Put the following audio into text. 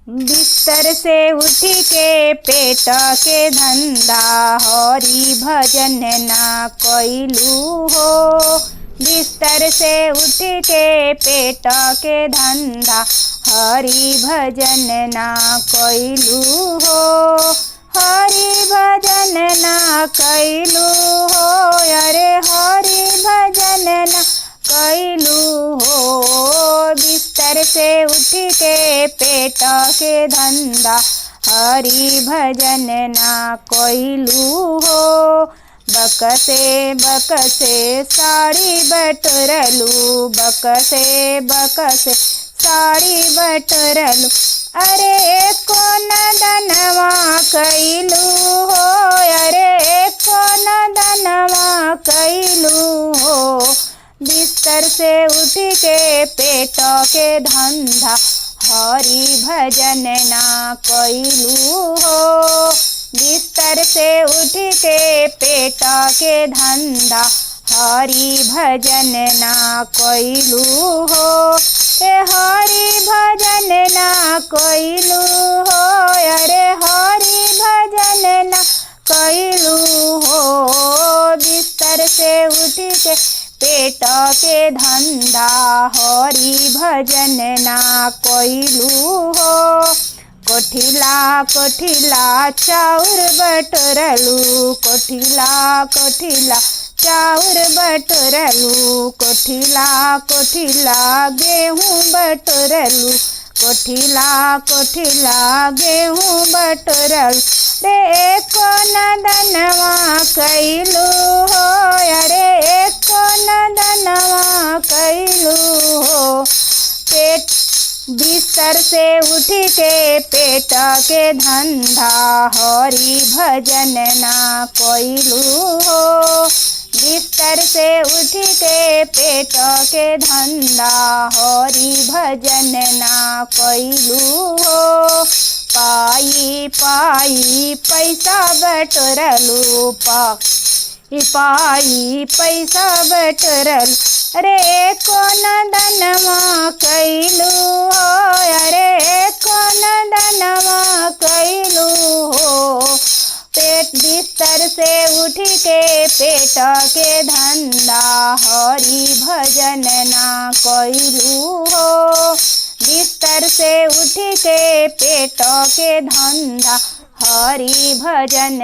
बिस्तर से उठ के पेट के धंधा हरि भजन ना कइलू हो। बिस्तर से उठ के पेट के धंधा हरि भजन ना कइलू हो। हरि भजन ना कइलू हो। अरे हरि भजन ना कइलू हो। बिस्तर से उठ के पेट के धंधा हरि भजन ना कइलू हो। बकसे साड़ी बटोरलू, बकसे साड़ी बटोरलू। अरे एको नदनवा कइलू हो। अरे एको नदनवा कइलू हो। बिस्तर से उठ के पेट के धंधा हरि भजन ना कइलू हो। बिस्तर से उठ के पेट के धंधा हरि भजन ना कइलू हो। ए हरि भजन ना कइलू हो। अरे हरि भजन ना कइलू हो। बिस्तर से उठ के पेट के धंधा हरि भजन ना कइलू हो। कोठिला चाउर बटोरलू, कोठिला चाउर बटोरलू। कोठिला गेहूँ बटोरलू, कोठिला गेहूँ बटोरलू। रे एको नदनवा कइलू हो। अरे एको नदनवा कइलू हो। बिस्तर से उठ के पेट के धंधा हरि भजन ना कइलू हो। बिस्तर से उठ के पेट के धंधा हरि भजन ना कइलू हो। पाई पैसा बटोरलू, पाई पैसा बटोरलू। अरे एको नदनवा कइलू हो। अरे एको नदनवा कइलू हो। बिस्तर से उठ के पेट के धंधा हरि भजन ना कइलू हो। बिस्तर से उठ के पेट के धंधा हरि भजन